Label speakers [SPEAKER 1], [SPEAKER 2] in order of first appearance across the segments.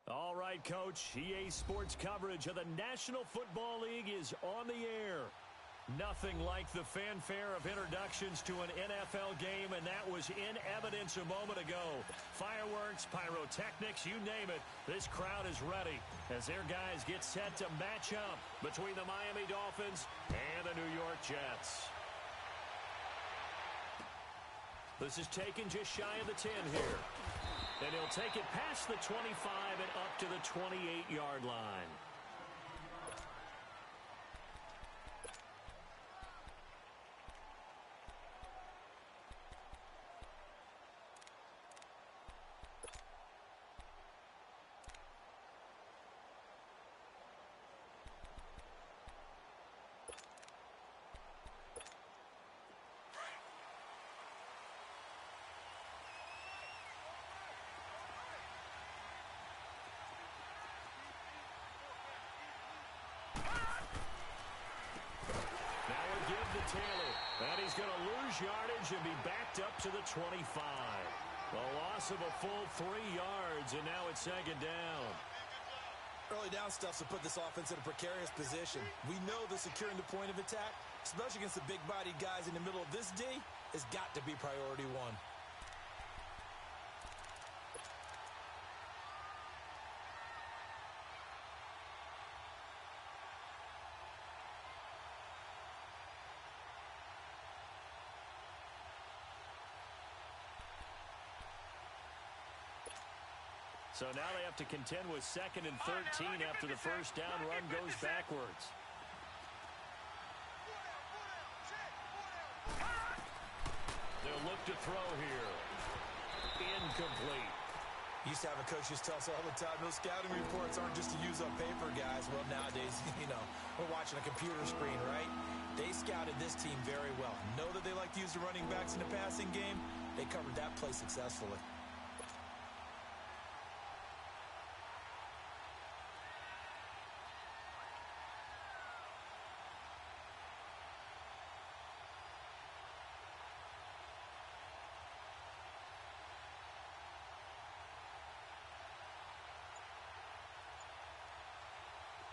[SPEAKER 1] All right, Coach. EA Sports coverage of the National Football League is on the air. Nothing like the fanfare of introductions to an NFL game, and that was in evidence a moment ago. Fireworks, pyrotechnics, you name it. This crowd is ready as their guys get set to match up between the Miami Dolphins and the New York Jets. This is taken just shy of the 10 here. And he'll take it past the 25 and up to the 28-yard line. Taylor, and he's going to lose yardage and be backed up to the 25. A loss of a full 3 yards, and now it's second down.
[SPEAKER 2] Early down stuff to put this offense in a precarious position. We know that securing the point of attack, especially against the big-bodied guys in the middle of this D, has got to be priority one.
[SPEAKER 1] So now they have to contend with 2nd and 13 after the first down run goes backwards. They'll look to throw here. Incomplete.
[SPEAKER 2] Used to have a coach just tell us all the time, those scouting reports aren't just to use up paper, guys. Well, nowadays, we're watching a computer screen, right? They scouted this team very well. Know that they like to use the running backs in the passing game. They covered that play successfully.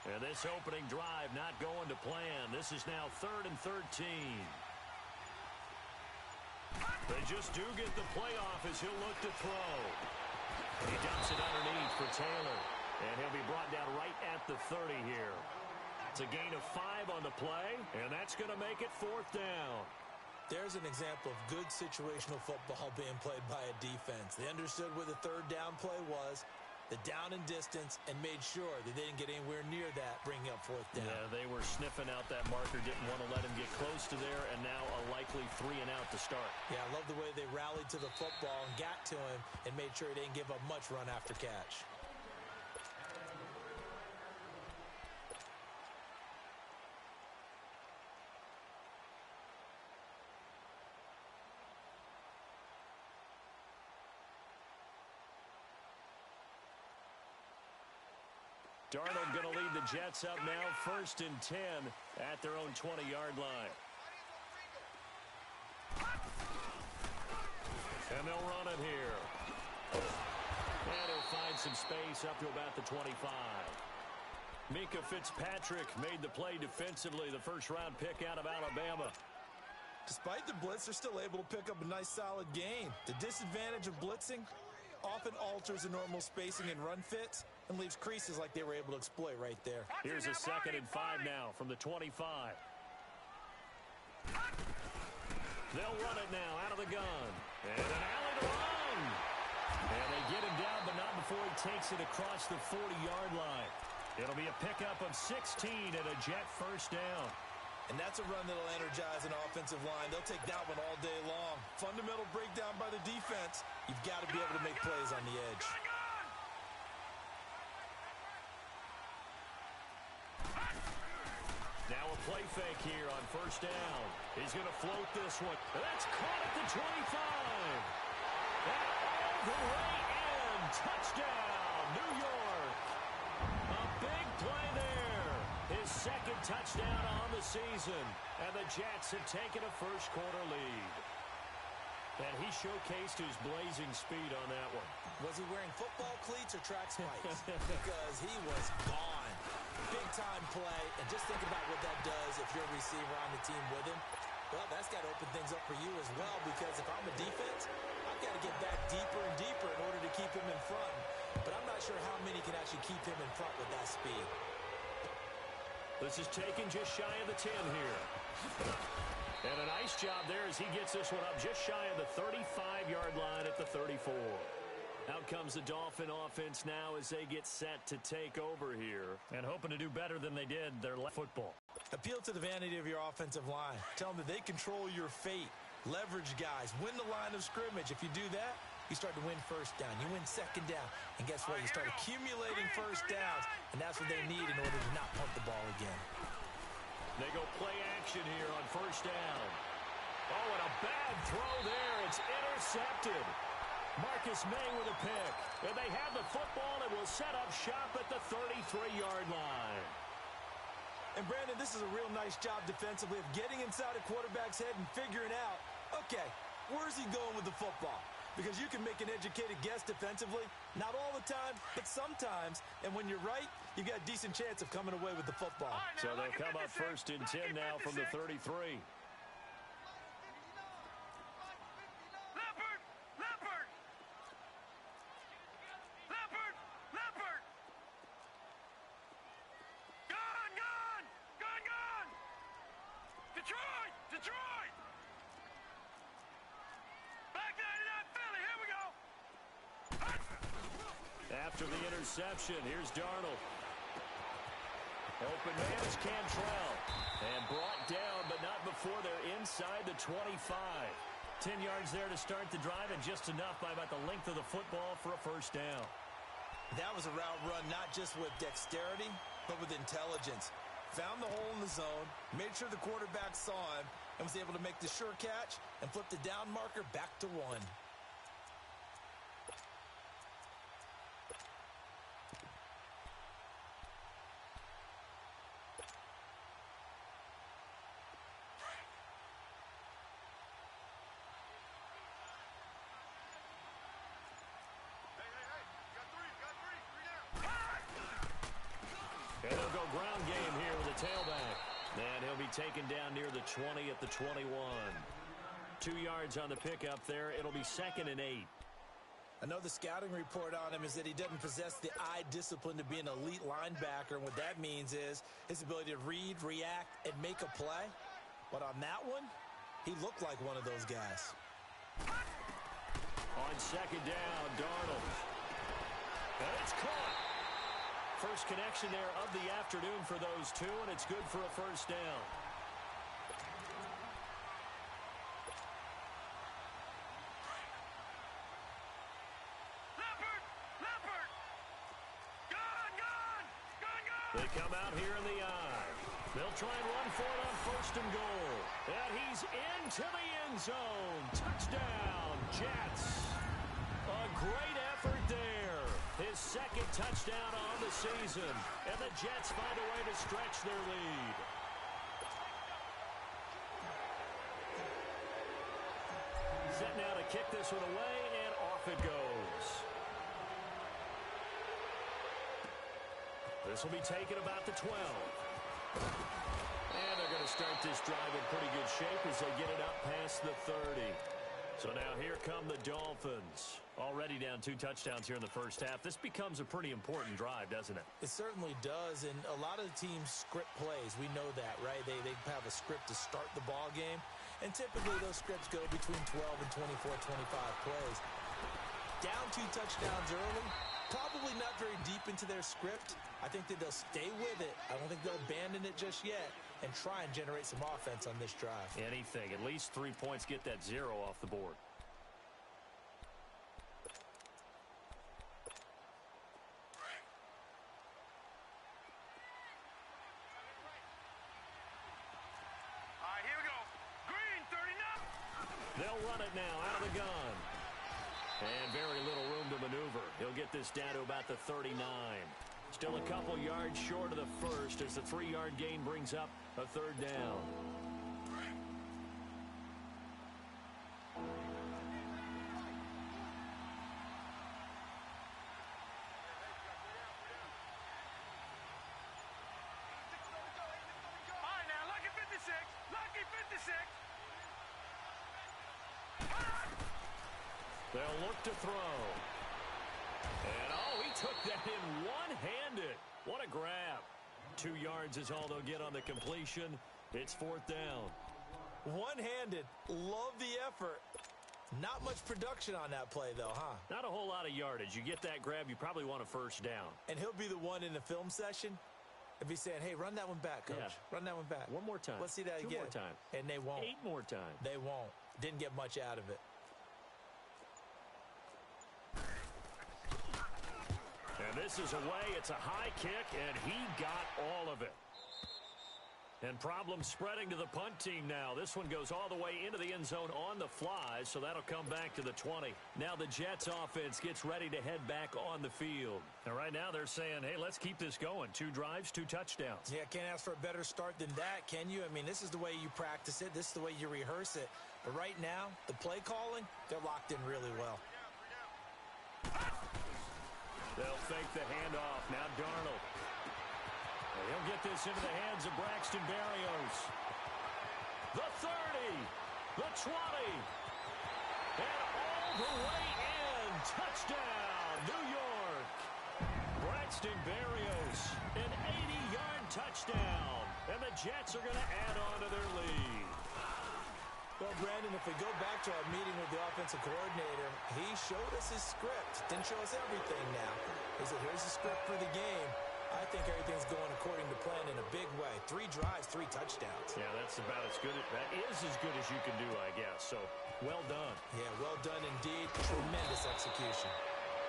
[SPEAKER 1] And this opening drive not going to plan. This is now 3rd and 13. They just do get the playoff as he'll look to throw. He dumps it underneath for Taylor. And he'll be brought down right at the 30 here. It's a gain of 5 on the play, and that's going to make it 4th down.
[SPEAKER 2] There's an example of good situational football being played by a defense. They understood where the 3rd down play was, the down and distance, and made sure they didn't get anywhere near that, bringing up 4th down.
[SPEAKER 1] Yeah, they were sniffing out that marker, didn't want to let him get close to there, and now a likely 3 and out to start.
[SPEAKER 2] Yeah, I love the way they rallied to the football and got to him and made sure he didn't give up much run after catch.
[SPEAKER 1] Darnold going to lead the Jets up now, 1st and 10 at their own 20-yard line. And they'll run it here. And he'll find some space up to about the 25. Mika Fitzpatrick made the play defensively, the first-round pick out of Alabama.
[SPEAKER 2] Despite the blitz, they're still able to pick up a nice, solid gain. The disadvantage of blitzing often alters the normal spacing and run fits and leaves creases like they were able to exploit right there.
[SPEAKER 1] Here's a 2nd and 5 now from the 25. They'll run it now out of the gun. And an alley to run. And they get him down, but not before he takes it across the 40-yard line. It'll be a pickup of 16 and a Jet first down.
[SPEAKER 2] And that's a run that'll energize an offensive line. They'll take that one all day long. Fundamental breakdown by the defense. You've got to be able to make plays on the edge.
[SPEAKER 1] Now a play fake here on 1st down. He's going to float this one. That's caught at the 25. And all the way in. Touchdown, New York. A big play there. His 2nd touchdown on the season. And the Jets have taken a first-quarter lead. And he showcased his blazing speed on that one.
[SPEAKER 2] Was he wearing football cleats or track spikes? Because he was gone. Big-time play, and just think about what that does if you're a receiver on the team with him. Well, that's got to open things up for you as well, because if I'm a defense, I've got to get back deeper and deeper in order to keep him in front. But I'm not sure how many can actually keep him in front with that speed.
[SPEAKER 1] This is taken just shy of the 10 here. And a nice job there as he gets this one up just shy of the 35-yard line at the 34. Out comes the Dolphin offense now as they get set to take over here. And hoping to do better than they did their last football.
[SPEAKER 2] Appeal to the vanity of your offensive line. Tell them that they control your fate. Leverage guys. Win the line of scrimmage. If you do that, you start to win first down. You win second down. And guess what? You start accumulating first downs. And that's what they need in order to not punt the ball again.
[SPEAKER 1] They go play action here on first down. Oh, and a bad throw there. It's intercepted. Marcus May with a pick. And they have the football and will set up shop at the 33-yard line.
[SPEAKER 2] And, Brandon, this is a real nice job defensively of getting inside a quarterback's head and figuring out, okay, where's he going with the football? Because you can make an educated guess defensively. Not all the time, but sometimes. And when you're right, you've got a decent chance of coming away with the football.
[SPEAKER 1] So they'll come up first and 10 now from the 33. After the interception, here's Darnold. Open man's Cantrell. And brought down, but not before they're inside the 25. 10 yards there to start the drive, and just enough by about the length of the football for a first down.
[SPEAKER 2] That was a route run not just with dexterity, but with intelligence. Found the hole in the zone, made sure the quarterback saw him, and was able to make the sure catch and flip the down marker back to 1.
[SPEAKER 1] And they'll go ground game here with a tailback. And he'll be taken down near the 20 at the 21. 2 yards on the pickup there. It'll be 2nd and 8.
[SPEAKER 2] I know the scouting report on him is that he doesn't possess the eye discipline to be an elite linebacker. And what that means is his ability to read, react, and make a play. But on that one, he looked like one of those guys.
[SPEAKER 1] On second down, Darnold. And it's caught. First connection there of the afternoon for those two, and it's good for a first down. They come out here in the eye. They'll try and run for it on first and goal. And he's into the end zone. Touchdown, Jets. A great effort there. His second touchdown on the season. And the Jets find a way to stretch their lead. Set now to kick this one away, and off it goes. This will be taken about the 12. And they're going to start this drive in pretty good shape as they get it up past the 30. So now here come the Dolphins. Already down 2 touchdowns here in the first half. This becomes a pretty important drive, doesn't it?
[SPEAKER 2] It certainly does, and a lot of the teams script plays. We know that, right? They have a script to start the ball game, and typically those scripts go between 12 and 24, 25 plays. Down 2 touchdowns early, probably not very deep into their script. I think that they'll stay with it. I don't think they'll abandon it just yet and try and generate some offense on this drive.
[SPEAKER 1] Anything. At least 3 points, get that 0 off the board. They'll run it now out of the gun. And very little room to maneuver. He'll get this down to about the 39. Still a couple yards short of the first as the 3-yard gain brings up a 3rd down. look to throw. And, oh, he took that in one-handed. What a grab. 2 yards is all they'll get on the completion. It's 4th down.
[SPEAKER 2] One-handed. Love the effort. Not much production on that play, though, huh?
[SPEAKER 1] Not a whole lot of yardage. You get that grab, you probably want a first down.
[SPEAKER 2] And he'll be the one in the film session. If he's saying, hey, run that one back, Coach.
[SPEAKER 1] Yeah.
[SPEAKER 2] Run that one back.
[SPEAKER 1] One more time.
[SPEAKER 2] Let's see that again.
[SPEAKER 1] 2 more times.
[SPEAKER 2] And they won't.
[SPEAKER 1] 8 more times.
[SPEAKER 2] They won't. Didn't get much out of it.
[SPEAKER 1] And this is away. It's a high kick, and he got all of it. And problems spreading to the punt team now. This one goes all the way into the end zone on the fly, so that'll come back to the 20. Now the Jets offense gets ready to head back on the field. And right now they're saying, hey, let's keep this going. 2 drives, 2 touchdowns.
[SPEAKER 2] Yeah, can't ask for a better start than that, can you? I mean, this is the way you practice it. This is the way you rehearse it. But right now, the play calling, they're locked in really well.
[SPEAKER 1] They'll fake the handoff. Now Darnold. He'll get this into the hands of Braxton Berrios. The 30, the 20, and all the way in. Touchdown, New York. Braxton Berrios, an 80-yard touchdown. And the Jets are going to add on to their lead.
[SPEAKER 2] Well, Brandon, if we go back to our meeting with the offensive coordinator, he showed us his script. Didn't show us everything now. He said, here's the script for the game. I think everything's going according to plan in a big way. 3 drives, 3 touchdowns.
[SPEAKER 1] Yeah, that's about as good. That is as good as you can do, I guess. So, well done.
[SPEAKER 2] Yeah, well done indeed. Tremendous execution.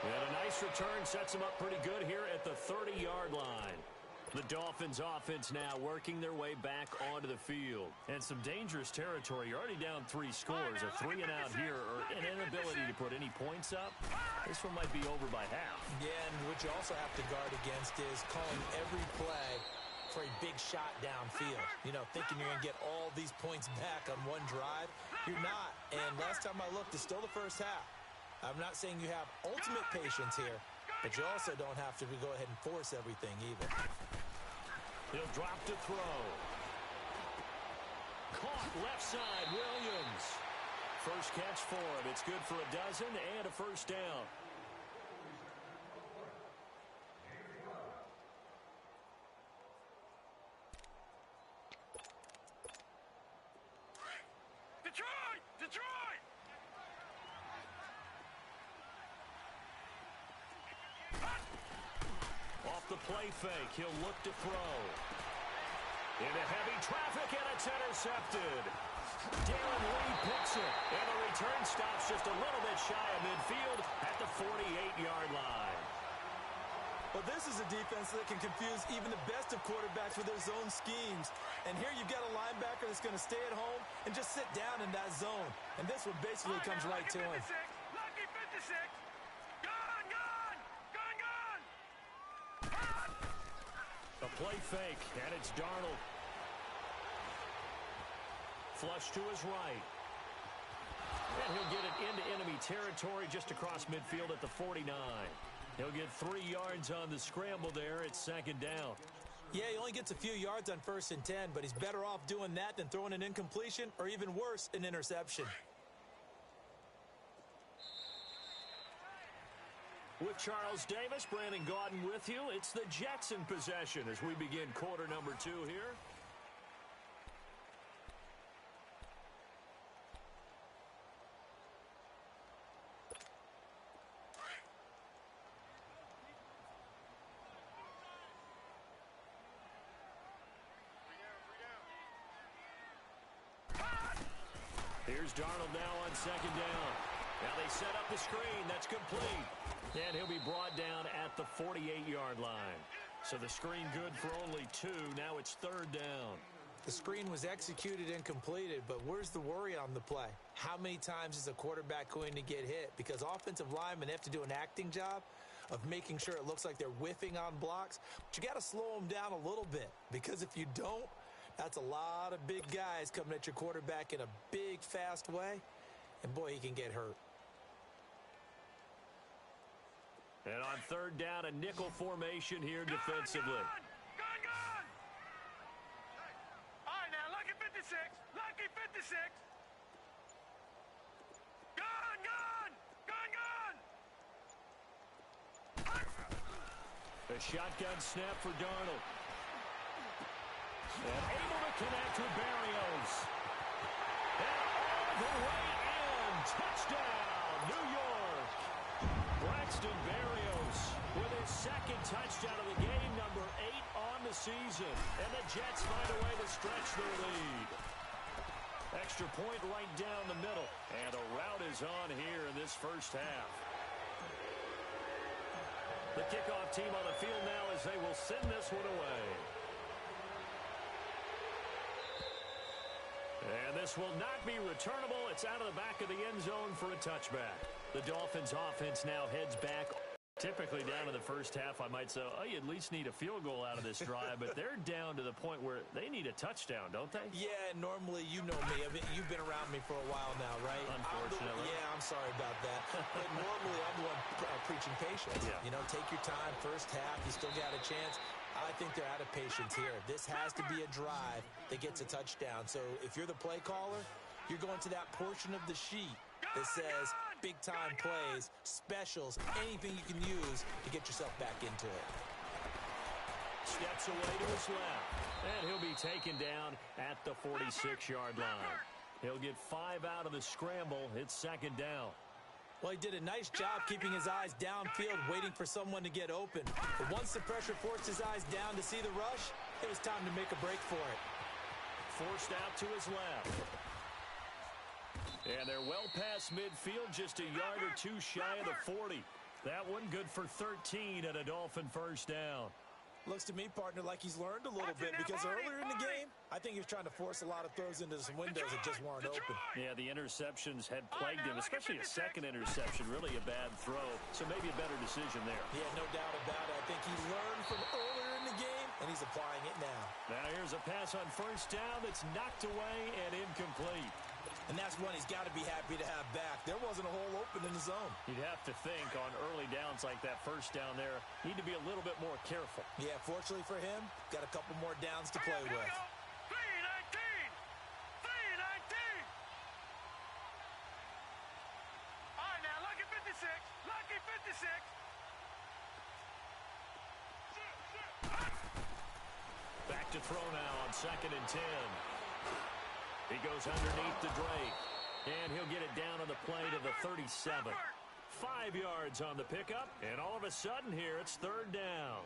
[SPEAKER 1] And a nice return sets him up pretty good here at the 30-yard line. The Dolphins offense now working their way back onto the field. And some dangerous territory. You're already down 3 scores. A 3 and out here, or an inability to put any points up. This one might be over by half.
[SPEAKER 2] Yeah, and what you also have to guard against is calling every play for a big shot downfield. You know, thinking you're going to get all these points back on one drive. You're not. And last time I looked, it's still the first half. I'm not saying you have ultimate patience here, but you also don't have to go ahead and force everything either.
[SPEAKER 1] He'll drop to throw. Caught left side, Williams. First catch for him. It's good for a dozen and a first down.
[SPEAKER 3] Detroit! Detroit!
[SPEAKER 1] Off the play fake, he'll look to throw. Into heavy traffic, and it's intercepted. Darren Lee picks it, and the return stops just a little bit shy of midfield at the 48-yard line.
[SPEAKER 2] Well, this is a defense that can confuse even the best of quarterbacks with their zone schemes. And here you've got a linebacker that's going to stay at home and just sit down in that zone. And this one basically comes right to him.
[SPEAKER 3] Lucky 56! Gone, gone! Gone, gone!
[SPEAKER 1] A play fake, and it's Darnold. Flush to his right. And he'll get it into enemy territory just across midfield at the 49. He'll get 3 yards on the scramble there. It's second down.
[SPEAKER 2] Yeah, he only gets a few yards on 1st and 10, but he's better off doing that than throwing an incompletion or even worse, an interception.
[SPEAKER 1] With Charles Davis, Brandon Gaudin with you. It's the Jets in possession as we begin quarter number 2 here. Here's Darnold now on second down. Now they set up the screen. That's complete. And he'll be brought down at the 48-yard line. So the screen good for only 2. Now it's third down.
[SPEAKER 2] The screen was executed and completed, but where's the worry on the play? How many times is a quarterback going to get hit? Because offensive linemen have to do an acting job of making sure it looks like they're whiffing on blocks. But you got to slow them down a little bit, because if you don't, that's a lot of big guys coming at your quarterback in a big, fast way. And, boy, he can get hurt.
[SPEAKER 1] And on third down, a nickel formation here defensively.
[SPEAKER 3] Gone, gone! All right, now, lucky 56. Lucky 56. Gone, gone! Gone, gone!
[SPEAKER 1] A shotgun snap for Darnold. And able to connect with Berrios. And all the way in. Touchdown, New York. Braxton Berrios with his second touchdown of the game, number 8 on the season. And the Jets find a way to stretch their lead. Extra point right down the middle. And a rout is on here in this first half. The kickoff team on the field now as they will send this one away. And this will not be returnable. It's out of the back of the end zone for a touchback. The Dolphins offense now heads back. Typically down in the first half, I might say, oh, you at least need a field goal out of this drive, but they're down to the point where they need a touchdown, don't they?
[SPEAKER 2] Yeah, normally, you know me. I mean, you've been around me for a while now, right?
[SPEAKER 1] Unfortunately.
[SPEAKER 2] I'm sorry about that. But normally, I'm the one preaching patience.
[SPEAKER 1] Yeah.
[SPEAKER 2] You know, take your time, first half, you still got a chance. I think they're out of patience here. This has to be a drive that gets a touchdown. So if you're the play caller, you're going to that portion of the sheet that says big-time plays, specials, anything you can use to get yourself back into it.
[SPEAKER 1] Steps away to his left, and he'll be taken down at the 46-yard line. He'll get 5 out of the scramble. It's second down.
[SPEAKER 2] Well, he did a nice job keeping his eyes downfield, waiting for someone to get open. But once the pressure forced his eyes down to see the rush, it was time to make a break for it.
[SPEAKER 1] Forced out to his left. And they're well past midfield, just a yard or two shy of the 40. That one good for 13 at a Dolphin first down.
[SPEAKER 2] Looks to me, partner, like he's learned a little bit because earlier in the game, I think he was trying to force a lot of throws into some windows that just weren't open.
[SPEAKER 1] Yeah, the interceptions had plagued him, especially a second interception, really a bad throw. So maybe a better decision there.
[SPEAKER 2] Yeah, no doubt about it. I think he learned from earlier in the game, and he's applying it now.
[SPEAKER 1] Now here's a pass on first down that's knocked away and incomplete.
[SPEAKER 2] And that's one he's got to be happy to have back. There wasn't a hole open in the zone.
[SPEAKER 1] You'd have to think on early downs like that first down there, need to be a little bit more careful.
[SPEAKER 2] Yeah, fortunately for him, got a couple more downs to play with.
[SPEAKER 3] 319! 319! All right, now, lucky 56. Lucky 56.
[SPEAKER 1] Back to throw now on 2nd and 10. He goes underneath to Drake. And he'll get it down on the play to the 37. 5 yards on the pickup. And all of a sudden here, it's 3rd down.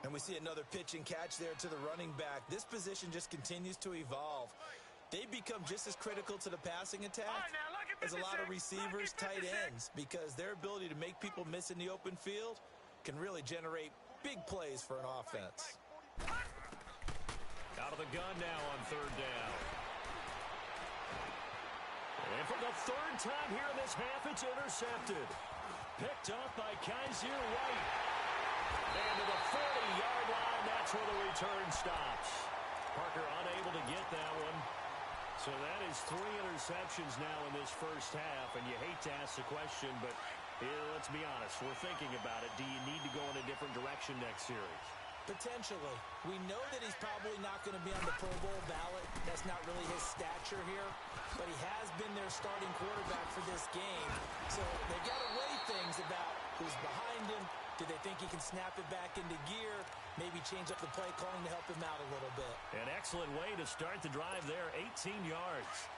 [SPEAKER 2] And we see another pitch and catch there to the running back. This position just continues to evolve. They become just as critical to the passing attack as a lot of receivers, tight ends, because their ability to make people miss in the open field can really generate big plays for an offense.
[SPEAKER 1] Out of the gun now on 3rd down. And for the 3rd time here in this half, it's intercepted. Picked up by Kaiser White. And to the 40-yard line, that's where the return stops. Parker unable to get that one. So that is 3 interceptions now in this first half. And you hate to ask the question, but let's be honest. We're thinking about it. Do you need to go in a different direction next series?
[SPEAKER 2] Potentially. We know that he's probably not going to be on the Pro Bowl ballot. That's not really his stature here. But he has been their starting quarterback for this game. So they've got to weigh things about who's behind him. Do they think he can snap it back into gear? Maybe change up the play calling to help him out a little bit.
[SPEAKER 1] An excellent way to start the drive there. 18 yards.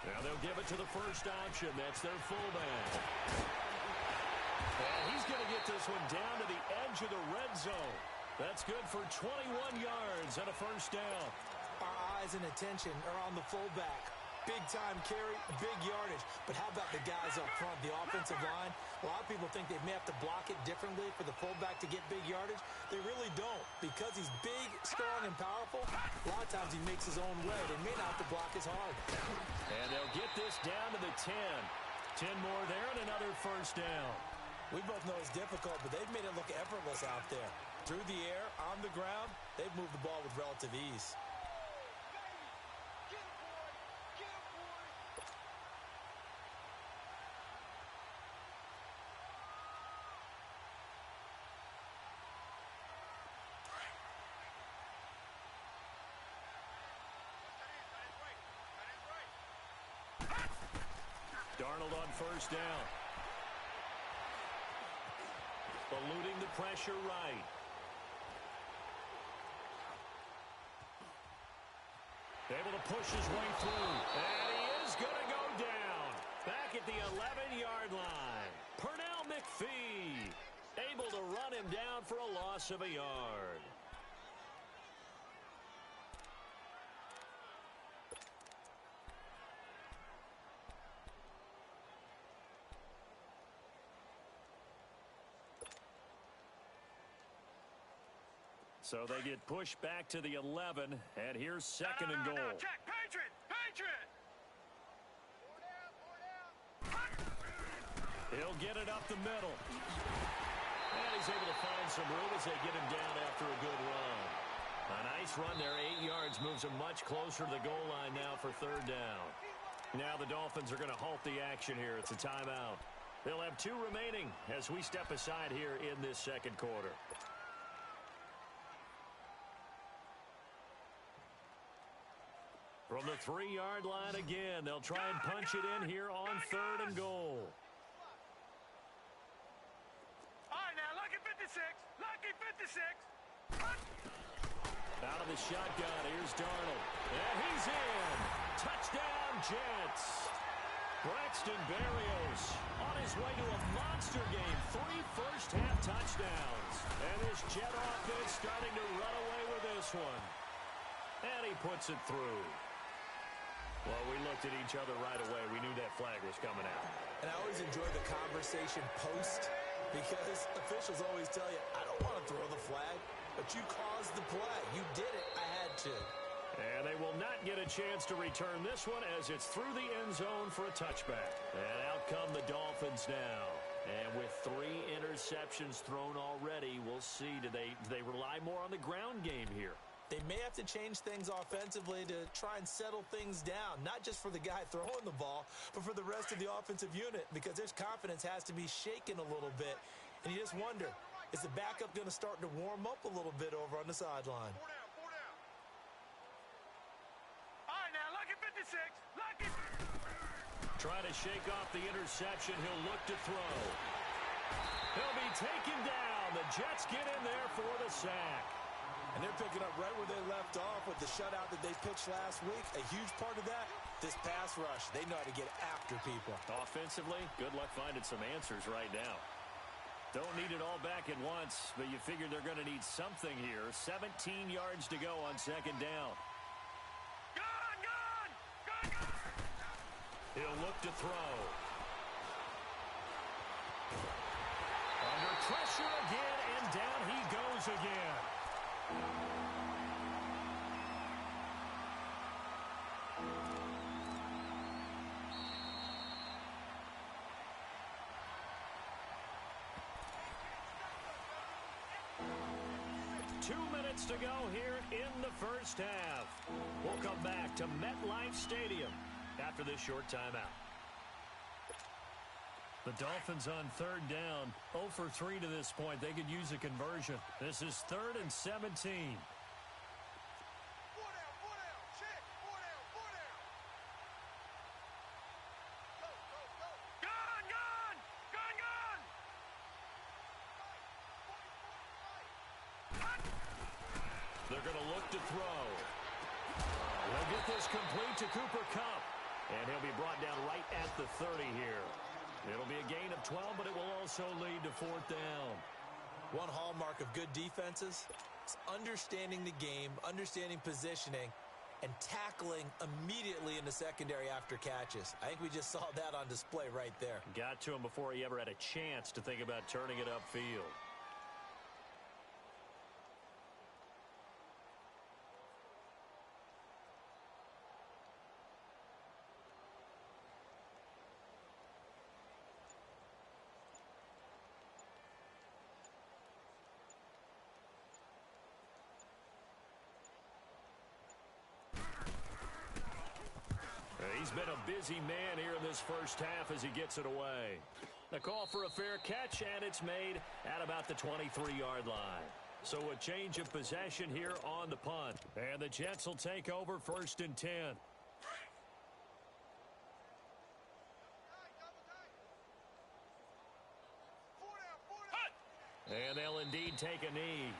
[SPEAKER 1] Now they'll give it to the first option. That's their fullback. And he's going to get this one down to the edge of the red zone. That's good for 21 yards and a first down.
[SPEAKER 2] Our eyes and attention are on the fullback. Big-time carry, big yardage. But how about the guys up front, the offensive line? A lot of people think they may have to block it differently for the fullback to get big yardage. They really don't. Because he's big, strong, and powerful, a lot of times he makes his own way. They may not have to block as hard.
[SPEAKER 1] And they'll get this down to the 10. 10 more there and another first down.
[SPEAKER 2] We both know it's difficult, but they've made it look effortless out there. Through the air, on the ground, they've moved the ball with relative ease.
[SPEAKER 1] first down. Eluding the pressure right. Able to push his way through. And he is going to go down. Back at the 11-yard line. Pernell McPhee able to run him down for a loss of a yard. So they get pushed back to the 11, and here's second and goal.
[SPEAKER 3] Check, Patriot, Patriot.
[SPEAKER 1] He'll get it up the middle. And he's able to find some room as they get him down after a good run. A nice run there, 8 yards, moves him much closer to the goal line now for third down. Now the Dolphins are going to halt the action here. It's a timeout. They'll have 2 remaining as we step aside here in this second quarter. From the 3-yard line again, they'll try and punch it in here on third and goal.
[SPEAKER 3] All right, now, lucky 56. Lucky 56.
[SPEAKER 1] Out of the shotgun, here's Darnold. And he's in. Touchdown, Jets. Braxton Berrios on his way to a monster game. 3 first-half touchdowns. And this Jet offense starting to run away with this one. And he puts it through. Well, we looked at each other right away. We knew that flag was coming out.
[SPEAKER 2] And I always enjoy the conversation post because officials always tell you, I don't want to throw the flag, but you caused the play. You did it. I had to.
[SPEAKER 1] And they will not get a chance to return this one as it's through the end zone for a touchback. And out come the Dolphins now. And with 3 interceptions thrown already, we'll see. Do they rely more on the ground game here?
[SPEAKER 2] They may have to change things offensively to try and settle things down, not just for the guy throwing the ball, but for the rest of the offensive unit, because their confidence has to be shaken a little bit. And you just wonder, is the backup going to start to warm up a little bit over on the sideline?
[SPEAKER 3] 4 down. All right, now, lucky 56. Lucky.
[SPEAKER 1] Try to shake off the interception. He'll look to throw. He'll be taken down. The Jets get in there for the sack.
[SPEAKER 2] And they're picking up right where they left off with the shutout that they pitched last week. A huge part of that, this pass rush. They know how to get after people.
[SPEAKER 1] Offensively, good luck finding some answers right now. Don't need it all back at once, but you figure they're going to need something here. 17 yards to go on second down.
[SPEAKER 3] Gone!
[SPEAKER 1] He'll look to throw. Under pressure again, and down he goes again. 2 minutes to go here in the first half. We'll come back to MetLife Stadium after this short timeout. The Dolphins on third down, 0 for 3 to this point. They could use a conversion. This is 3rd and 17.
[SPEAKER 3] 4 down. Check. 4 down. Go. Gone.
[SPEAKER 1] They're going to look to throw. They'll get this complete to Cooper Kupp. And he'll be brought down right at the 30 here. It'll be a gain of 12, but it will also lead to 4th down.
[SPEAKER 2] One hallmark of good defenses is understanding the game, understanding positioning, and tackling immediately in the secondary after catches. I think we just saw that on display right there.
[SPEAKER 1] Got to him before he ever had a chance to think about turning it upfield. He's been a busy man here in this first half as he gets it away. The call for a fair catch, and it's made at about the 23-yard line. So a change of possession here on the punt. And the Jets will take over 1st and 10. And they'll indeed take a knee.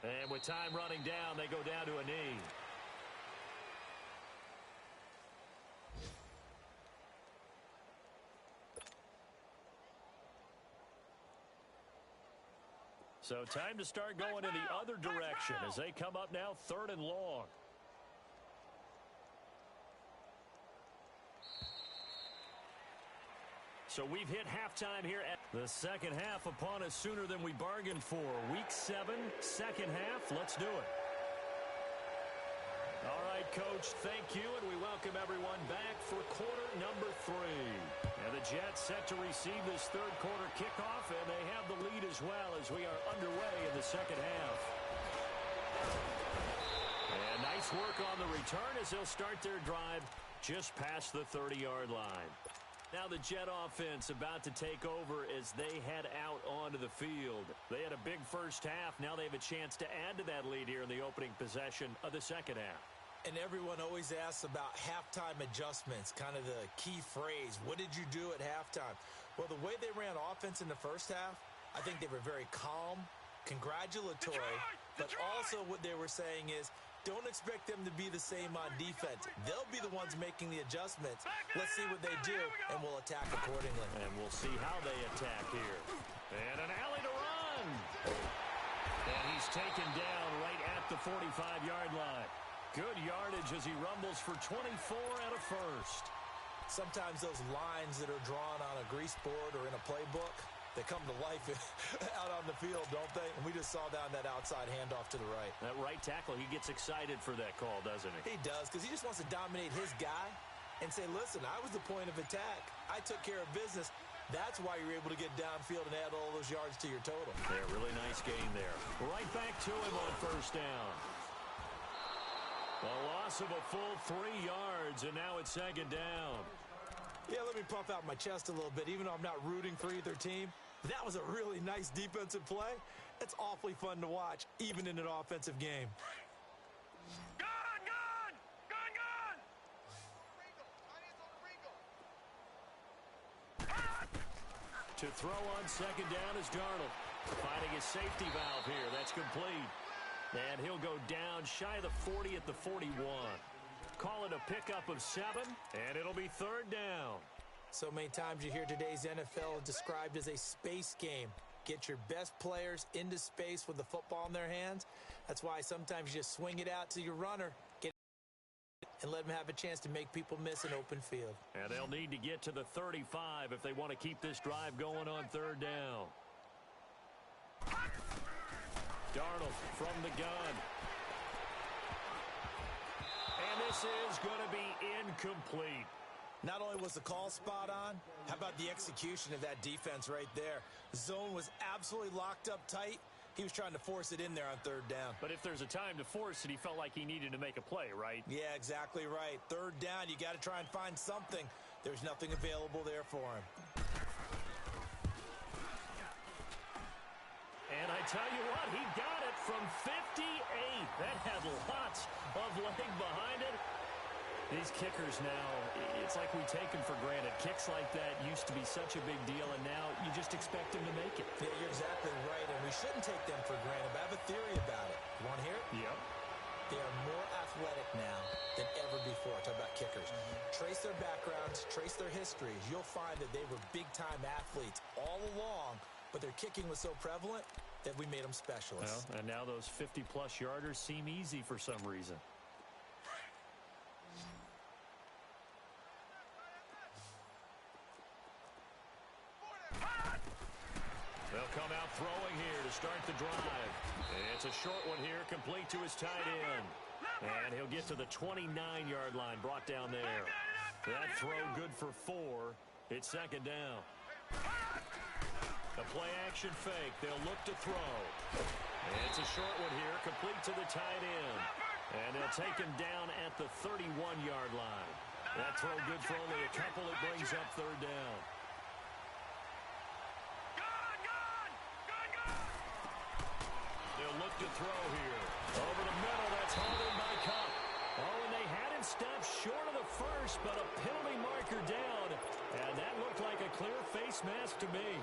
[SPEAKER 1] And with time running down, they go down to a knee. So time to start going in the other direction as they come up now 3rd and long. So we've hit halftime here at the second half upon us sooner than we bargained for. Week 7, second half. Let's do it. All right, Coach, thank you, and we welcome everyone back for quarter number 3. And the Jets set to receive this third quarter kickoff, and they have the lead as well as we are underway in the second half. And nice work on the return as they'll start their drive just past the 30-yard line. Now the Jet offense about to take over as they head out onto the field. They had a big first half. Now they have a chance to add to that lead here in the opening possession of the second half.
[SPEAKER 2] And everyone always asks about halftime adjustments, kind of the key phrase. What did you do at halftime? Well, the way they ran offense in the first half, I think they were very calm, congratulatory, but also what they were saying is, don't expect them to be the same on defense. They'll be the ones making the adjustments. Let's see what they do, and we'll attack accordingly.
[SPEAKER 1] And we'll see how they attack here. And an alley to run. And he's taken down right at the 45-yard line. Good yardage as he rumbles for 24 and a first.
[SPEAKER 2] Sometimes those lines that are drawn on a grease board or in a playbook, they come to life out on the field, don't they? And we just saw down that outside handoff to the right.
[SPEAKER 1] That right tackle, he gets excited for that call, doesn't he?
[SPEAKER 2] He does, because he just wants to dominate his guy and say, listen, I was the point of attack. I took care of business. That's why you're able to get downfield and add all those yards to your total.
[SPEAKER 1] Yeah, really nice gain there. Right back to him on first down. A loss of a full 3 yards, and now it's second down.
[SPEAKER 2] Yeah, let me puff out my chest a little bit, even though I'm not rooting for either team. That was a really nice defensive play. It's awfully fun to watch, even in an offensive game.
[SPEAKER 3] Gun!
[SPEAKER 1] To throw on second down is Darnold. Finding his safety valve here. That's complete. And he'll go down shy of the 40 at the 41. Call it a pickup of 7, and it'll be third down.
[SPEAKER 2] So many times you hear today's NFL described as a space game. Get your best players into space with the football in their hands. That's why sometimes you just swing it out to your runner, get and let them have a chance to make people miss an open field.
[SPEAKER 1] And they'll need to get to the 35 if they want to keep this drive going on third down. Darnold from the gun. And this is going to be incomplete.
[SPEAKER 2] Not only was the call spot on, how about the execution of that defense right there? The zone was absolutely locked up tight. He was trying to force it in there on third down.
[SPEAKER 1] But if there's a time to force it, he felt like he needed to make a play, right?
[SPEAKER 2] Yeah, exactly right. Third down, you got to try and find something. There's nothing available there for him.
[SPEAKER 1] And I tell you what, he got it from 58. That had lots of leg behind it. These kickers now, it's like we take them for granted. Kicks like that used to be such a big deal, and now you just expect them to make it.
[SPEAKER 2] Yeah, you're exactly right, and we shouldn't take them for granted. But I have a theory about it. You want to hear it?
[SPEAKER 1] Yep.
[SPEAKER 2] They are more athletic now than ever before. Talk about kickers. Trace their backgrounds, trace their histories. You'll find that they were big-time athletes all along, but their kicking was so prevalent that we made them specialists.
[SPEAKER 1] Well, and now those 50-plus yarders seem easy for some reason. They'll come out throwing here to start the drive. It's a short one here, complete to his tight end. And he'll get to the 29-yard line, brought down there. That throw good for 4. It's second down. A play-action fake. They'll look to throw. It's a short one here, complete to the tight end. And they'll take him down at the 31-yard line. That throw good for only a couple. It brings up third down. They'll look to throw here. Over the middle, that's hauled in by Cup. Oh, and they had him stopped short of the first, but a penalty marker down. And that looked like a clear face mask to me.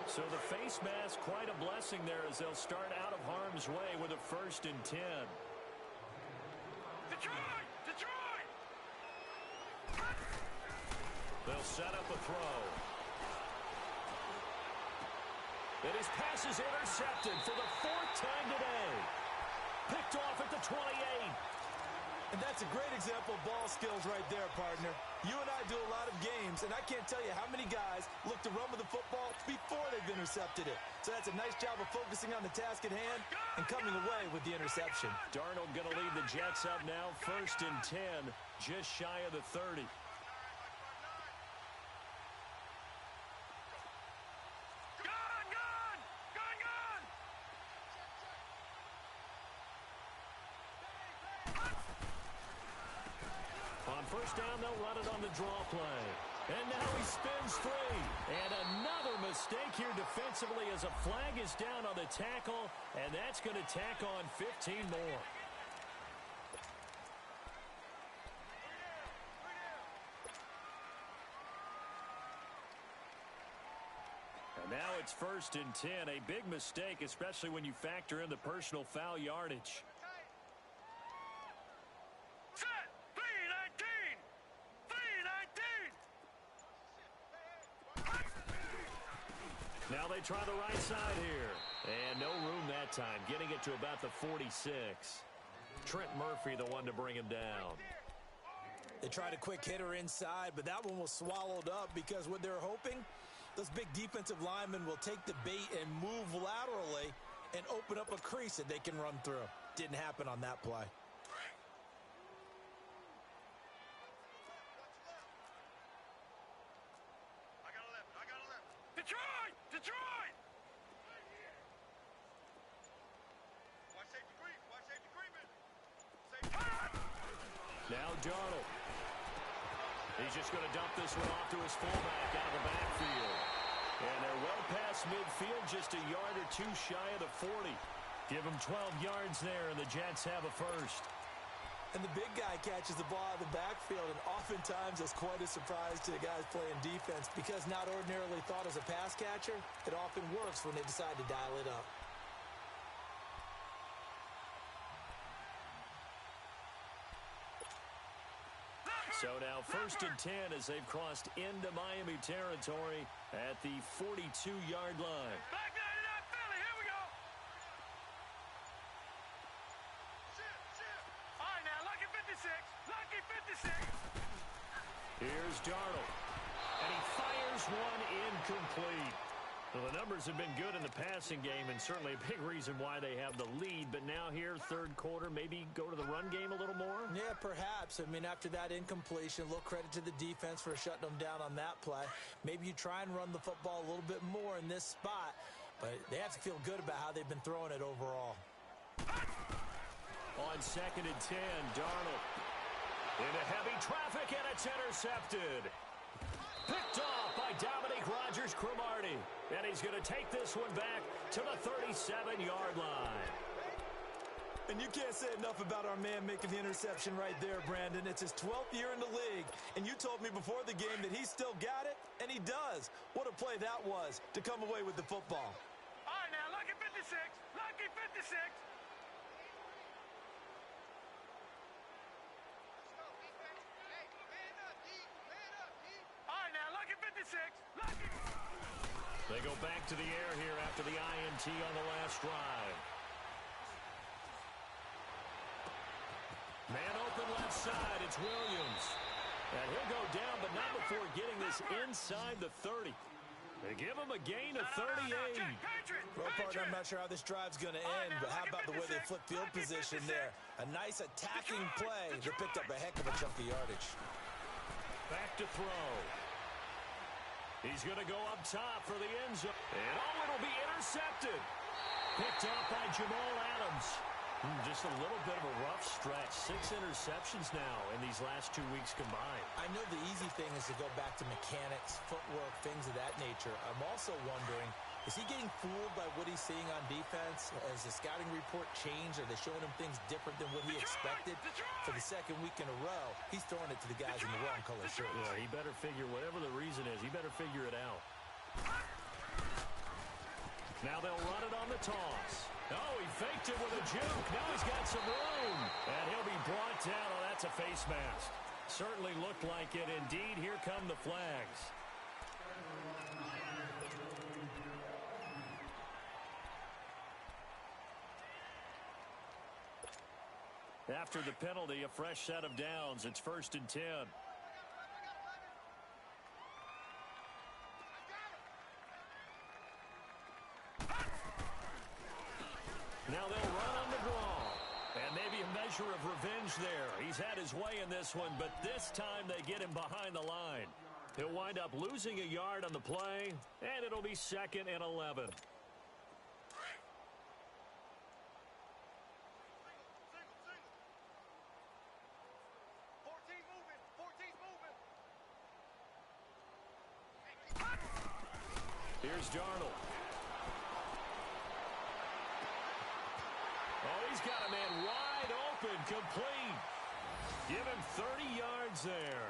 [SPEAKER 1] So the face mask, quite a blessing there as they'll start out of harm's way with a 1st and 10.
[SPEAKER 3] Detroit! Detroit!
[SPEAKER 1] They'll set up a throw. And his pass is intercepted for the 4th time today. Picked off at the 28.
[SPEAKER 2] And that's a great example of ball skills right there, partner. You and I do a lot of games, and I can't tell you how many guys look to run with the football before they've intercepted it. So that's a nice job of focusing on the task at hand and coming away with the interception.
[SPEAKER 1] Darnold going to lead the Jets up now, 1st and 10, just shy of the 30. First down, they'll run it on the draw play. And now he spins free. And another mistake here defensively as a flag is down on the tackle. And that's going to tack on 15 more. And now it's 1st and 10. A big mistake, especially when you factor in the personal foul yardage. Now they try the right side here. And no room that time, getting it to about the 46. Trent Murphy, the one to bring him down.
[SPEAKER 2] They tried a quick hitter inside, but that one was swallowed up because what they're hoping, those big defensive linemen will take the bait and move laterally and open up a crease that they can run through. Didn't happen on that play.
[SPEAKER 3] Detroit! Detroit! Watch safety creep. Watch safety creeping.
[SPEAKER 1] Now Darnold. He's just going to dump this one off to his fullback out of the backfield. And they're well past midfield, just a yard or two shy of the 40. Give them 12 yards there, and the Jets have a first.
[SPEAKER 2] And the big guy catches the ball out of the backfield, and oftentimes that's quite a surprise to the guys playing defense because not ordinarily thought as a pass catcher, it often works when they decide to dial it up.
[SPEAKER 1] So now 1st and 10 as they've crossed into Miami territory at the 42-yard line.
[SPEAKER 3] Back 99 Philly, here we go. All right, now, lucky 56. Lucky 56.
[SPEAKER 1] Here's Darnold. And he fires one incomplete. Well, the numbers have been good in the passing game and certainly a big reason why they have the lead. But now here, 3rd quarter, maybe go to the run game a little more?
[SPEAKER 2] Yeah, perhaps. I mean, after that incompletion, a little credit to the defense for shutting them down on that play. Maybe you try and run the football a little bit more in this spot. But they have to feel good about how they've been throwing it overall.
[SPEAKER 1] On 2nd and 10, Darnold into heavy traffic, and it's intercepted. Picked off by Dominique Rodgers-Cromartie. And he's going to take this one back to the 37-yard line.
[SPEAKER 2] And you can't say enough about our man making the interception right there, Brandon. It's his 12th year in the league, and you told me before the game that he still got it, and he does. What a play that was to come away with the football.
[SPEAKER 3] All right, now, lucky 56. Lucky 56. All right, now, lucky 56. Lucky.
[SPEAKER 1] They go back to the air here after the INT on the last drive. Man open left side, it's Williams. And he'll go down, but not before getting this inside the 30. They give him a gain of 38.
[SPEAKER 2] Well, partner, I'm not sure how this drive's going to end, but how about the way they flip field position there? A nice attacking play that picked up a heck of a chunk of yardage.
[SPEAKER 1] Back to throw. He's going to go up top for the end zone. And it'll be intercepted. Picked up by Jamal Adams. Just a little bit of a rough stretch. 6 interceptions now in these last 2 weeks combined.
[SPEAKER 2] I know the easy thing is to go back to mechanics, footwork, things of that nature. I'm also wondering, is he getting fooled by what he's seeing on defense? Has the scouting report changed? Are they showing him things different than what he expected? For the second week in a row, he's throwing it to the guys in the wrong color shirts.
[SPEAKER 1] Yeah, he better figure, whatever the reason is, he better figure it out. Now they'll run it on the toss. Oh, he faked it with a juke. Now he's got some room. And he'll be brought down. Oh, that's a face mask. Certainly looked like it. Indeed, here come the flags. After the penalty, a fresh set of downs. It's 1st and 10. Now they'll run on the draw. And maybe a measure of revenge there. He's had his way in this one, but this time they get him behind the line. He'll wind up losing a yard on the play, and it'll be 2nd and 11. Here's Darnold. Oh, he's got a man wide open, complete. Give him 30 yards there.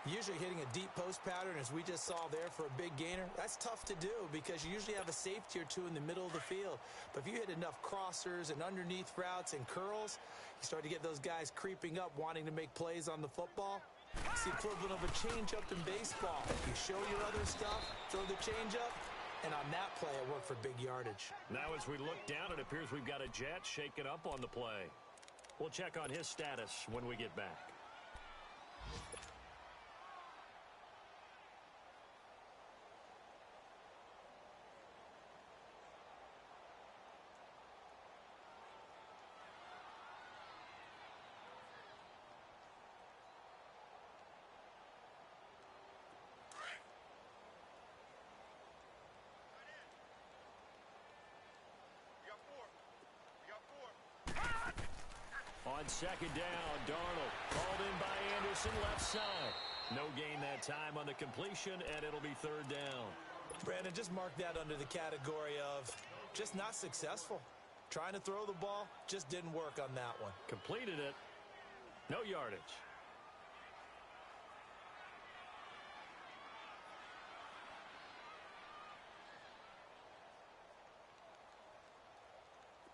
[SPEAKER 2] Usually hitting a deep post pattern, as we just saw there, for a big gainer, that's tough to do because you usually have a safety or two in the middle of the field. But if you hit enough crossers and underneath routes and curls, you start to get those guys creeping up, wanting to make plays on the football. It's the equivalent of a changeup in baseball. You show your other stuff, throw the changeup, and on that play, it worked for big yardage.
[SPEAKER 1] Now as we look down, it appears we've got a Jet shaken up on the play. We'll check on his status when we get back. On 2nd down, Darnold called in by Anderson, left side. No gain that time on the completion, and it'll be 3rd down.
[SPEAKER 2] Brandon, just mark that under the category of just not successful. Trying to throw the ball, just didn't work on that one.
[SPEAKER 1] Completed it. No yardage.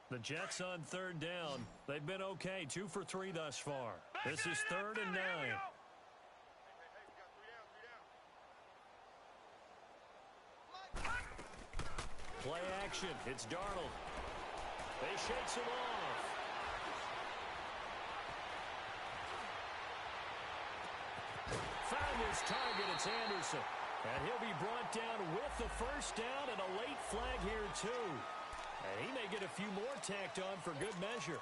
[SPEAKER 1] The Jets on 3rd down. They've been okay. 2 for 3 thus far. This is 3rd and 9. Play action. It's Darnold. They shakes him off. Found his target. It's Anderson. And he'll be brought down with the 1st down and a late flag here too. And he may get a few more tacked on for good measure.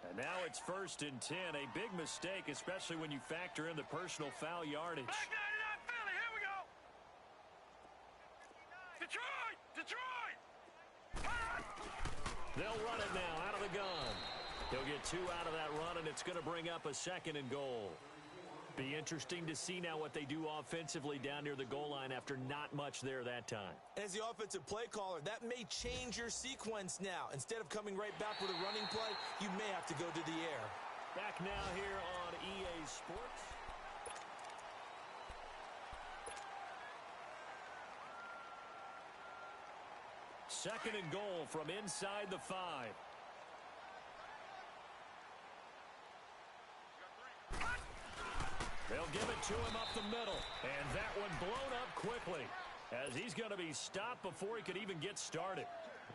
[SPEAKER 1] And now it's 1st and 10. A big mistake, especially when you factor in the personal foul yardage.
[SPEAKER 3] Back 99 Philly, here we go. Detroit! Detroit!
[SPEAKER 1] They'll run it now out of the gun. He'll get 2 out of that run, and it's going to bring up a 2nd and goal. Be interesting to see now what they do offensively down near the goal line after not much there that time.
[SPEAKER 2] As the offensive play caller, that may change your sequence now. Instead of coming right back with a running play, you may have to go to the air.
[SPEAKER 1] Back now here on EA Sports. Second and goal from inside the 5. They'll give it to him up the middle. And that one blown up quickly as he's going to be stopped before he could even get started.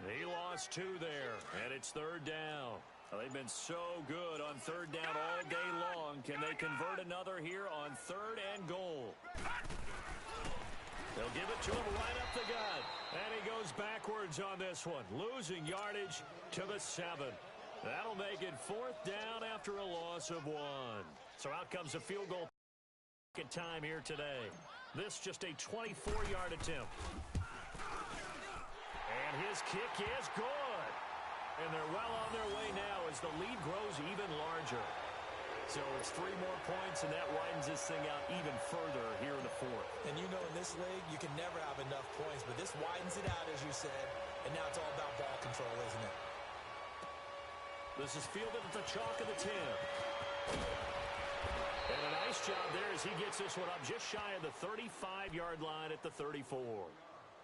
[SPEAKER 1] He lost 2 there, and it's 3rd down. They've been so good on 3rd down all day long. Can they convert another here on 3rd and goal? They'll give it to him right up the gut. And he goes backwards on this one, losing yardage to the 7. That'll make it 4th down after a loss of 1. So out comes a field goal time here today. This just a 24-yard attempt. And his kick is good. And they're well on their way now as the lead grows even larger. So it's 3 more points, and that widens this thing out even further here in the fourth.
[SPEAKER 2] And you know in this league, you can never have enough points, but this widens it out, as you said, and now it's all about ball control, isn't it?
[SPEAKER 1] This is fielded at the chalk of the 10. And a nice job there as he gets this one up just shy of the 35-yard line at the 34.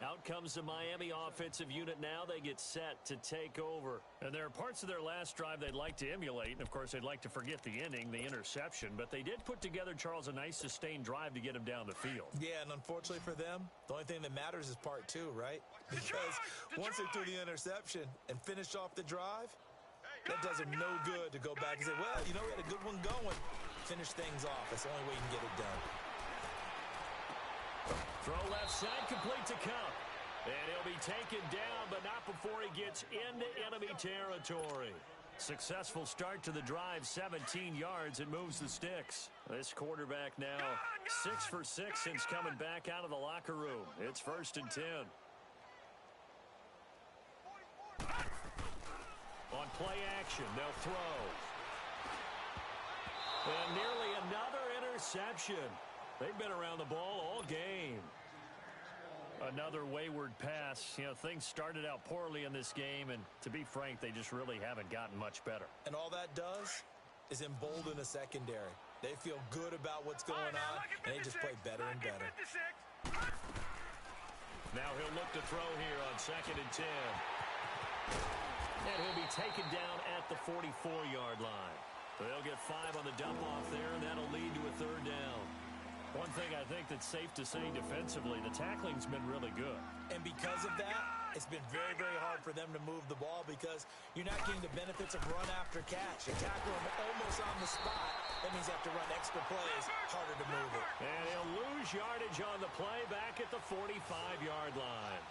[SPEAKER 1] Out comes the Miami offensive unit now. They get set to take over. And there are parts of their last drive they'd like to emulate. And, of course, they'd like to forget the inning, the interception. But they did put together, Charles, a nice sustained drive to get him down the field.
[SPEAKER 2] Yeah, and unfortunately for them, the only thing that matters is part 2, right? Because once they threw the interception and finished off the drive, that does them no good to go back and say, well, you know, we had a good one going. Finish things off. That's the only way you can get it done.
[SPEAKER 1] Throw left side, complete to Cup. And he'll be taken down, but not before he gets into enemy territory. Successful start to the drive, 17 yards, and moves the sticks. This quarterback now 6 for 6 since coming back out of the locker room. It's 1st and 10. On play action, they'll throw. And nearly another interception. They've been around the ball all game. Another wayward pass. You know, things started out poorly in this game, and to be frank, they just really haven't gotten much better.
[SPEAKER 2] And all that does is embolden the secondary. They feel good about what's going on, and they just play better and better.
[SPEAKER 1] Now he'll look to throw here on 2nd and 10. And he'll be taken down at the 44-yard line. They'll get 5 on the dump-off there, and that'll lead to a 3rd down. One thing I think that's safe to say defensively, the tackling's been really good.
[SPEAKER 2] And because of that, it's been very, very hard for them to move the ball because you're not getting the benefits of run after catch. You tackle them almost on the spot. That means you have to run extra plays, harder to move it.
[SPEAKER 1] And he'll lose yardage on the play back at the 45-yard line.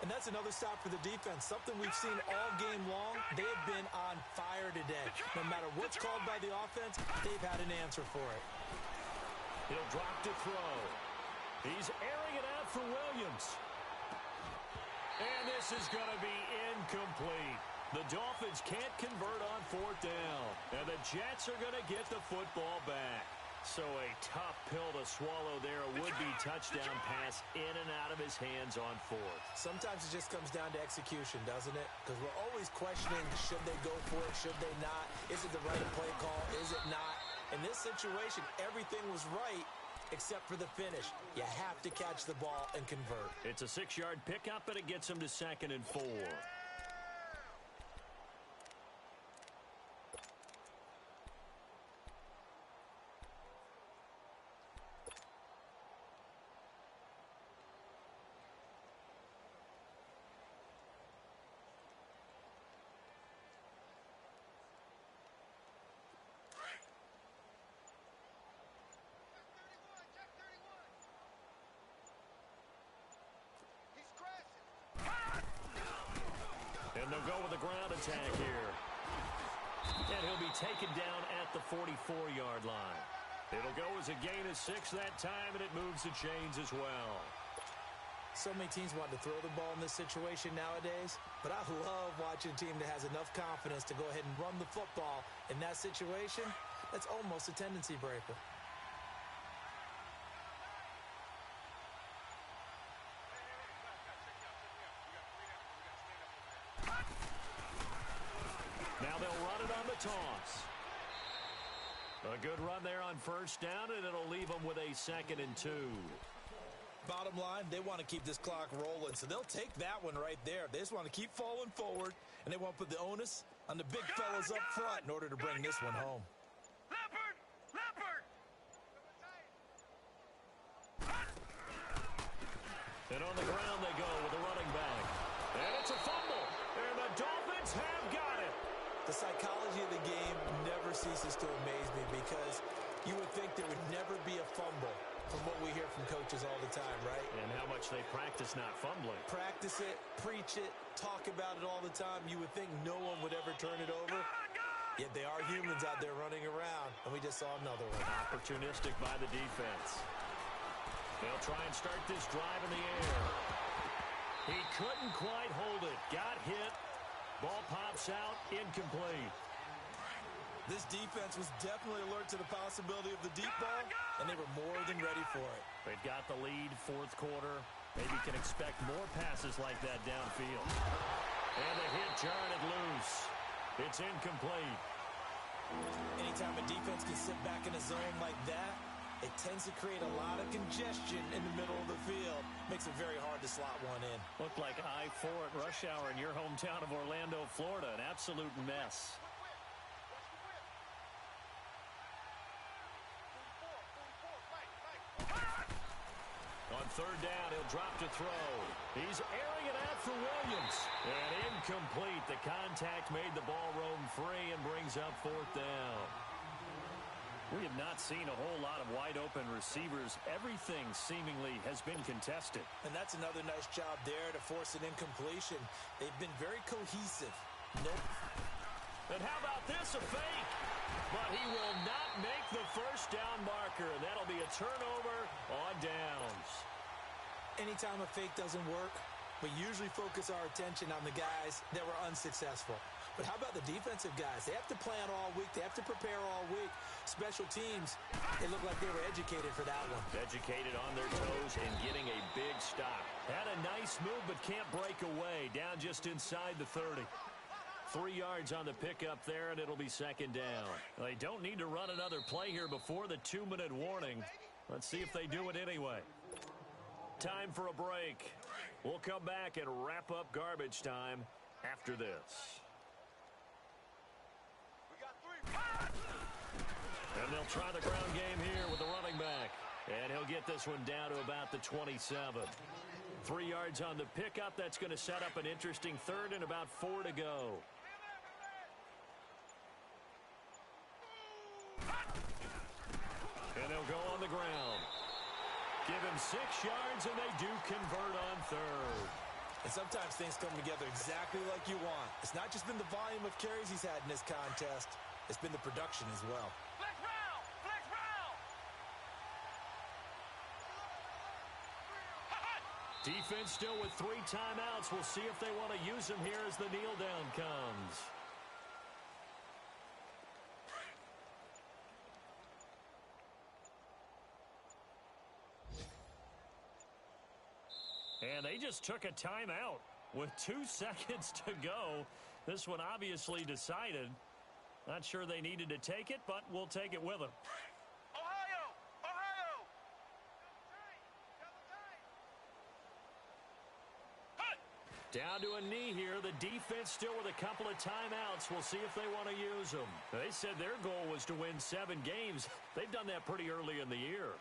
[SPEAKER 2] And that's another stop for the defense. Something we've seen all game long. They have been on fire today. No matter what's called by the offense, they've had an answer for it.
[SPEAKER 1] He'll drop to throw. He's airing it out for Williams. And this is going to be incomplete. The Dolphins can't convert on 4th down. And the Jets are going to get the football back. So a tough pill to swallow there. A would-be touchdown pass in and out of his hands on 4th.
[SPEAKER 2] Sometimes it just comes down to execution, doesn't it? Because we're always questioning, should they go for it, should they not? Is it the right play call, is it not? In this situation, everything was right except for the finish. You have to catch the ball and convert.
[SPEAKER 1] It's a 6-yard pickup, and it gets him to 2nd and 4. And they'll go with a ground attack here. And he'll be taken down at the 44-yard line. It'll go as a gain of 6 that time, and it moves the chains as well.
[SPEAKER 2] So many teams want to throw the ball in this situation nowadays, but I love watching a team that has enough confidence to go ahead and run the football. In that situation, that's almost a tendency breaker.
[SPEAKER 1] Now they'll run it on the toss. A good run there on 1st down, and it'll leave them with a 2nd and 2.
[SPEAKER 2] Bottom line, they want to keep this clock rolling, so they'll take that one right there. They just want to keep falling forward, and they want to put the onus on the big fellas up front in order to bring this one home.
[SPEAKER 3] Leopard! Leopard!
[SPEAKER 1] And on the ground they go with a running back. And it's a fumble. And the Dolphins have got it.
[SPEAKER 2] The psychology of the game never ceases to amaze me because you would think there would never be a fumble from what we hear from coaches all the time, right?
[SPEAKER 1] And how much they practice not fumbling.
[SPEAKER 2] Practice it, preach it, talk about it all the time. You would think no one would ever turn it over. Yet they are humans out there running around, and we just saw another one.
[SPEAKER 1] Opportunistic by the defense. They'll try and start this drive in the air. He couldn't quite hold it. Got hit. Ball pops out. Incomplete.
[SPEAKER 2] This defense was definitely alert to the possibility of the deep ball, and they were more than ready for it.
[SPEAKER 1] They've got the lead, fourth quarter. Maybe can expect more passes like that downfield. And a hit, jarring it loose. It's incomplete.
[SPEAKER 2] Anytime a defense can sit back in a zone like that, it tends to create a lot of congestion in the middle of the field. Makes it very hard to slot one in.
[SPEAKER 1] Looked like I-4 at rush hour in your hometown of Orlando, Florida. An absolute mess. On third down, he'll drop to throw. He's airing it out for Williams. And incomplete. The contact made the ball roam free and brings up fourth down. We have not seen a whole lot of wide-open receivers. Everything seemingly has been contested.
[SPEAKER 2] And that's another nice job there to force an incompletion. They've been very cohesive. Nope.
[SPEAKER 1] And how about this, a fake? But he will not make the first down marker. That'll be a turnover on downs.
[SPEAKER 2] Anytime a fake doesn't work, we usually focus our attention on the guys that were unsuccessful. But how about the defensive guys? They have to plan all week. They have to prepare all week. Special teams, they look like they were educated for that one.
[SPEAKER 1] Educated on their toes and getting a big stop. Had a nice move but can't break away. Down just inside the 30. 3 yards on the pickup there, and it'll be second down. They don't need to run another play here before the 2-minute warning. Let's see if they do it anyway. Time for a break. We'll come back and wrap up garbage time after this. And they'll try the ground game here with the running back. And he'll get this one down to about the 27. 3 yards on the pickup. That's going to set up an interesting third and about 4 to go. And they'll go on the ground. Give him 6 yards, and they do convert on third.
[SPEAKER 2] And sometimes things come together exactly like you want. It's not just been the volume of carries he's had in this contest. It's been the production as well.
[SPEAKER 3] Flex round! Flex round!
[SPEAKER 1] Defense still with 3 timeouts. We'll see if they want to use them here as the kneel down comes. And they just took a timeout with 2 seconds to go. This one obviously decided. Not sure they needed to take it, but we'll take it with them.
[SPEAKER 3] Ohio! Ohio!
[SPEAKER 1] Down to a knee here. The defense still with a couple of timeouts. We'll see if they want to use them. They said their goal was to win 7 games. They've done that pretty early in the year.